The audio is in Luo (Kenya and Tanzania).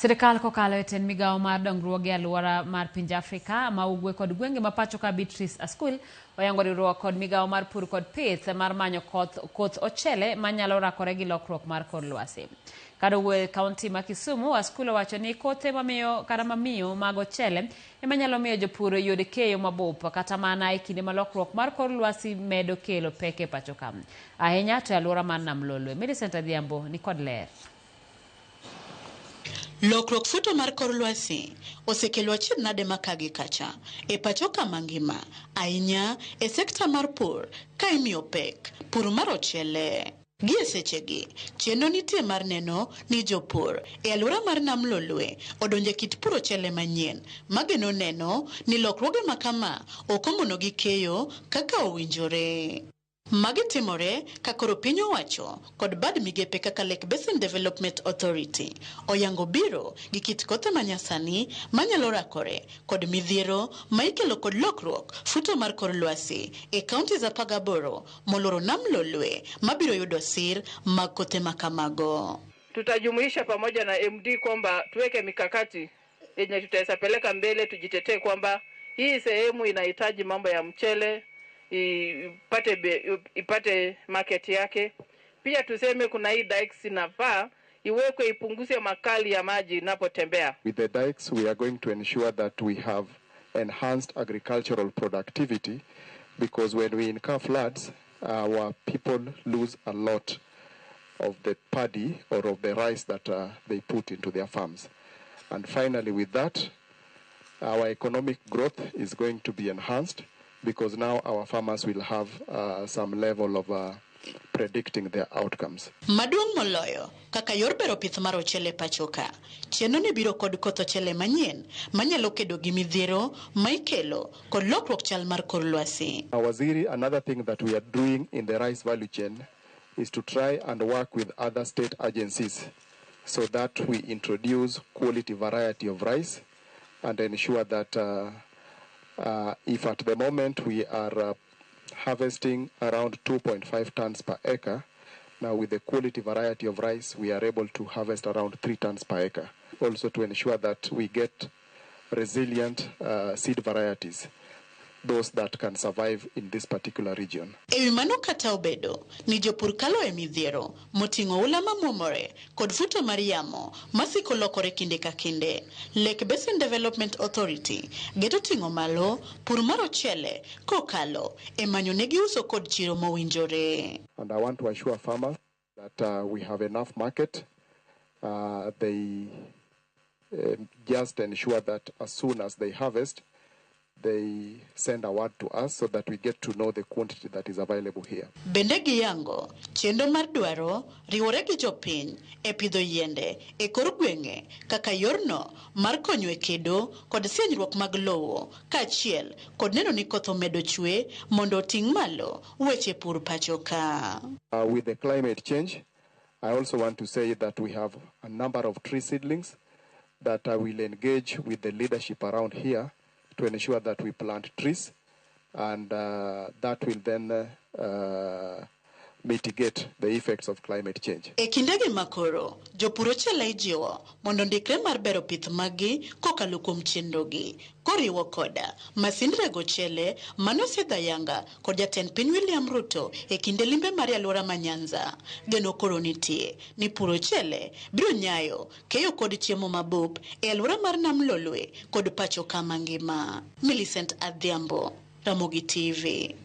Sirkal kokalo e ten migawo mar dongruok e alwora mar pinje Afrika ma ugwe kod gwenge ma pacho ka Beatrice Askul oyango riwruok kod migawo mar pur kod pith mar manyo koth ochele manyalo rakore gi lokruok mar kor lwasi. Kaluo kaunti ma Kisumu, Askul owacho ni kothe mamiyo mag ochele ema nyalo miyo jopur yud keyo mabup kata mana e kinde ma lokruok mar kor lwasi medo kelo pek e pacho ka. Ahinya to alwora mar Nam Lolwe. Millicent Adhiambo ni kod ler. Lokruok futo mar kor lwasi osekelo nade makagi kacha e pacho ka mangima ahinya e sekta mar pur ka imiyo pek pur mar ochele. Gi e sechegi chenro nitie mar neno ni jopur e alwora mar Nam Lolwe odonje kit pur ochele manyien mageno neno ni lokruoge makama ok omonogi keyo kaka owinjore. Magi timore ka koro piny owacho kod bad migepe kaka Lake Basin Development Authority oyango biro gi kit kothe manyasani manyalo rakore kod midhiero ma ikelo kod lokruok futo mar kor lwasi e kaunti za 18 moloro Nam Lolwe mabiro yudo sir mag kothe makamago. Tutajumuisha pamoja na MD kwamba tuweke mikakati yenye tutaweza peleka mbele, tujitetee kwamba hii sehemu inahitaji mambo ya mchele ipate market yake. Pia tuseme kuna hii dikes inafaa iwekwe ipunguze makali ya maji inapotembea. With the dikes we are going to ensure that we have enhanced agricultural productivity, because when we incur floods our people lose a lot of the paddy or of the rice that they put into their farms. And finally, with that, our economic growth is going to be enhanced, because now our farmers will have some level of predicting their outcomes. Maduong' moloyo kaka yor bero pith mar ochele pachoka chenro ni biro kod koth ochele manyien manyalo kedo gi midhiero ma ikelo kod lokruok chal mar kor lwasi. Waziri, another thing that we are doing in the rice value chain is to try and work with other state agencies so that we introduce quality variety of rice and ensure that if at the moment we are harvesting around 2.5 tons per acre, now with the quality variety of rice we are able to harvest around 3 tons per acre. Also to ensure that we get resilient seed varieties, those that can survive in this particular region. Ewi mano kata obedo ni jopur kalo e midhiero moting'o ulama momore kod futo mar yamo masiko lokore kinde ka kinde. Lake Basin Development Authority geto ting'o malo pur mar ochele kokalo e manyo negi uso kod chiro mowinjore. And I want to assure farmers that we have enough market. They just ensure that as soon as they harvest, they send a word to us so that we get to know the quantity that is available here. Bende giyango chendo mar dwaro riwore gi jopiny e pidho yiende e kor gwenge kaka yorno mar konyo e kedo kod sienyruok mag lowo kaachiel kod neno ni koth omedo chwe mondo oting' malo weche pur pachoka. With the climate change, I also want to say that we have a number of tree seedlings that will engage with the leadership around here to ensure that we plant trees, and that will then mitigate the effects of climate change. E kindegi makoro, jopur ochele ijiwo mondo ndikre mar bero pith magi kokalo kuom chenrogi koriwo koda masindre gochele manosidha yanga kod jatend piny William Ruto e kinde limbe mar alwora ma Nyanza. Geno koro nitie ni pur ochele biro nyayo keyo kod chiemo mabup e alwora mar Nam Lolwe kod pacho ka mangima. Millicent Adhiambo, Ramogi TV.